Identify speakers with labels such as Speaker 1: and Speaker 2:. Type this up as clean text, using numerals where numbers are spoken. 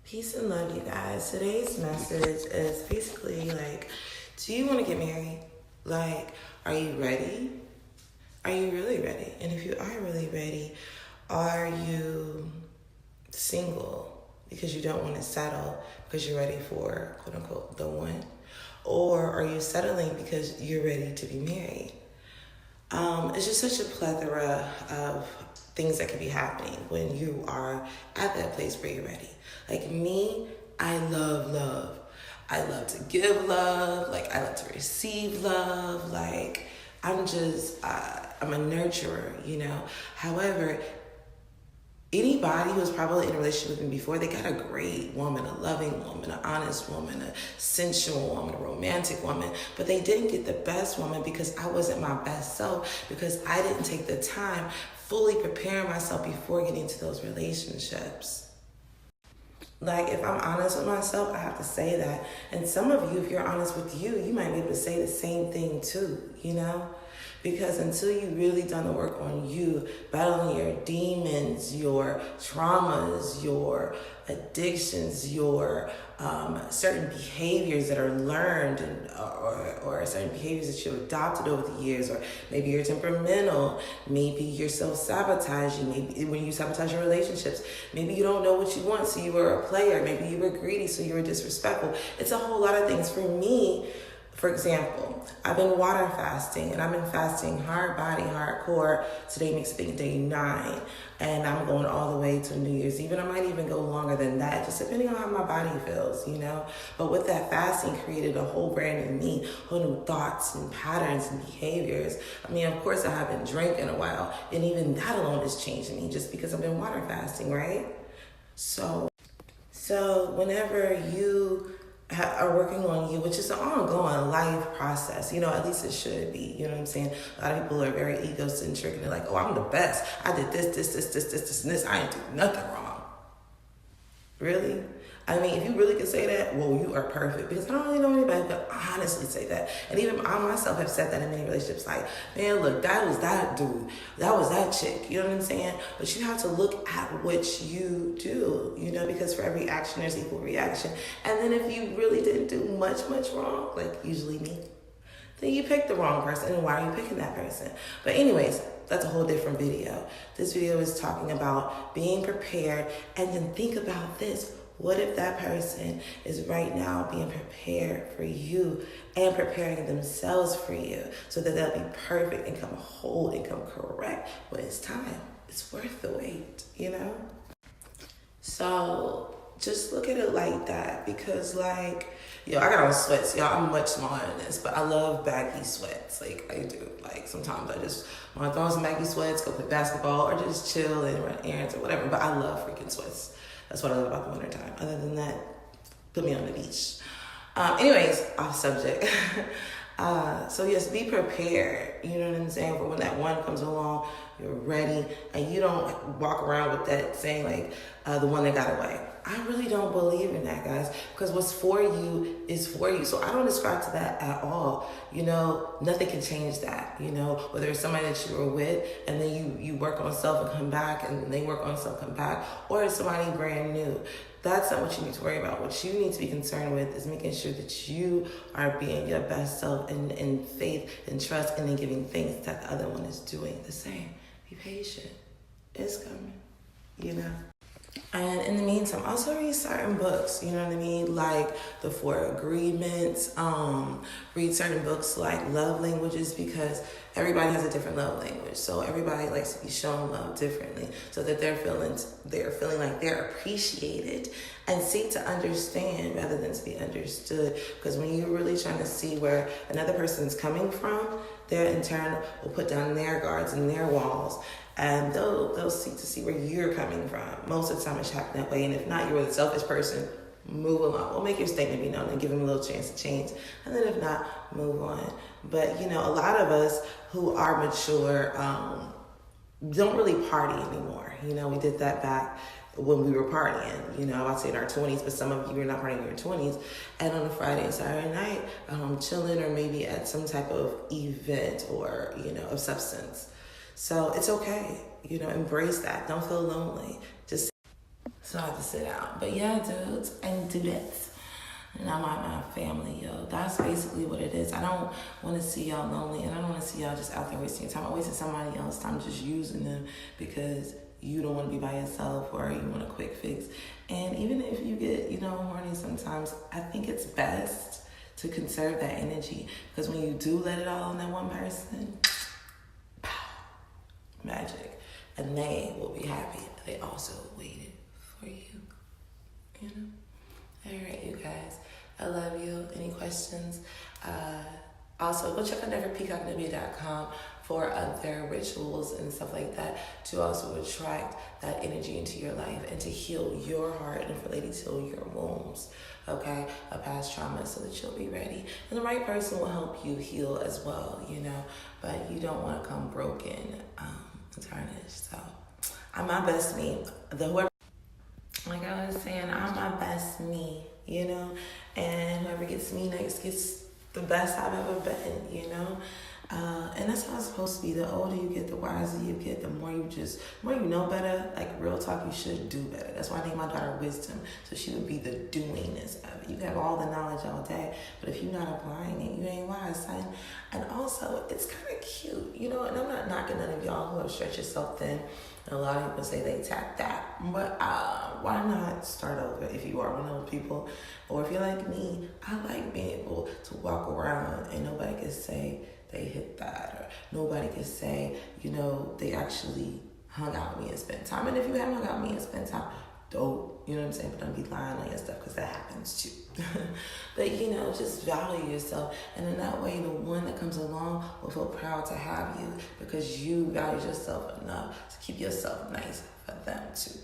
Speaker 1: Peace and love, you guys. Today's message is basically like, do you want to get married? Like, are you ready? Are you really ready? And if you are really ready, are you single because you don't want to settle because you're ready for, quote unquote, the one? Or are you settling because you're ready to be married? It's just such a plethora of things that could be happening when you are at that place where you're ready. Like me, I love love. I love to give love. Like I love to receive love. Like I'm a nurturer, you know. However, anybody who's probably in a relationship with me before, they got a great woman, a loving woman, an honest woman, a sensual woman, a romantic woman, but they didn't get the best woman because I wasn't my best self, because I didn't take the time fully preparing myself before getting into those relationships. Like, if I'm honest with myself, I have to say that. And some of you, if you're honest with you, you might be able to say the same thing too, you know? Because until you really done the work on you, battling your demons, your traumas, your addictions, your certain behaviors that are learned or certain behaviors that you've adopted over the years, or maybe you're temperamental, maybe you're self-sabotaging, maybe when you sabotage your relationships, maybe you don't know what you want, so you were a player, maybe you were greedy, so you were disrespectful. It's a whole lot of things. For me, for example, I've been water fasting, and I've been fasting hard body, hardcore. Today makes it day 9, and I'm going all the way to New Year's Eve. I might even go longer than that, just depending on how my body feels, you know. But with that fasting, created a whole brand new me, whole new thoughts and patterns and behaviors. I mean, of course, I haven't drank in a while, and even that alone is changing me just because I've been water fasting, right? So whenever you are working on you, which is an ongoing life process, you know, at least it should be, you know what I'm saying? A lot of people are very egocentric and they're like, oh, I'm the best. I did this, and this. I ain't do nothing wrong. Really? I mean, if you really can say that, well, you are perfect. Because I don't really know anybody who can honestly say that. And even I myself have said that in many relationships. Like, man, look, that was that dude. That was that chick. You know what I'm saying? But you have to look at what you do, you know, because for every action, there's equal reaction. And then if you really didn't do much wrong, like usually me, then you picked the wrong person. And why are you picking that person? But anyways, that's a whole different video. This video is talking about being prepared. And then think about this. What if that person is right now being prepared for you and preparing themselves for you so that they'll be perfect and come whole and come correct when it's time? It's worth the wait, you know? So just look at it like that, because like, yo, I got on sweats, y'all. I'm much smaller than this, but I love baggy sweats. Like I do. Like sometimes I just want to throw on some baggy sweats, go play basketball, or just chill and run errands or whatever. But I love freaking sweats. That's what I love about the wintertime. Other than that, put me on the beach. Anyways, off subject. So yes, be prepared. You know what I'm saying? For when that one comes along, you're ready, and you don't walk around with that saying like, the one that got away. I really don't believe in that, guys, because what's for you is for you. So I don't ascribe to that at all. You know, nothing can change that. You know, whether it's somebody that you were with and then you work on self and come back, and they work on self, come back, or it's somebody brand new. That's not what you need to worry about. What you need to be concerned with is making sure that you are being your best self in faith and trust, and then giving things that the other one is doing the same. Be patient. It's coming, you know. And in the meantime, also read certain books, you know what I mean? Like the 4 Agreements, read certain books like love languages, because everybody has a different love language. So everybody likes to be shown love differently, so that they're feeling like they're appreciated, and seek to understand rather than to be understood. Because when you're really trying to see where another person's coming from, they in turn will put down their guards and their walls, and they'll seek to see where you're coming from. Most of the time it's happening that way. And if not, you're the selfish person, move along. Well, make your statement be known and give them a little chance to change. And then if not, move on. But, you know, a lot of us who are mature don't really party anymore. You know, we did that back when we were partying, you know, I'd say in our 20s, but some of you were not partying in your 20s. And on a Friday and Saturday night, chilling, or maybe at some type of event or, you know, of substance. So it's okay, you know, embrace that. Don't feel lonely. Just So I have to sit down. But yeah, dudes and dudettes. And I'm my family, yo. That's basically what it is. I don't want to see y'all lonely, and I don't want to see y'all just out there wasting your time. I'm wasting somebody else's time just using them because you don't want to be by yourself or you want a quick fix. And even if you get, horny sometimes, I think it's best to conserve that energy, because when you do let it all on that one person, pow, magic. And they will be happy. They also waited for you, All right, you guys. I love you. Any questions? Also, go check out neverpeacocknibia.com for other rituals and stuff like that to also attract that energy into your life and to heal your heart and for ladies to heal your wounds, okay, of past trauma, so that you'll be ready. And the right person will help you heal as well, but you don't want to come broken and tarnished. So I'm my best me. Like I was saying, I'm my best me, and whoever gets me next gets the best I've ever been, and that's how it's supposed to be. The older you get, the wiser you get, the more you know better. Like real talk, you should do better. That's why I named my daughter Wisdom, so she would be the doingness of it. You have all the knowledge all day, but if you're not applying it, you ain't wise, son. And also, it's kind of cute, and I'm not knocking none of y'all who have stretched yourself thin. A lot of people say they tap that, but why not start over if you are one of those people? Or if you're like me, I like being able to walk around and nobody can say they hit that, or nobody can say, they actually hung out with me and spent time. And if you haven't hung out with me and spent time, dope, you know what I'm saying? But don't be lying on your stuff, because that happens too. But, just value yourself. And in that way, the one that comes along will feel proud to have you, because you value yourself enough to keep yourself nice for them too.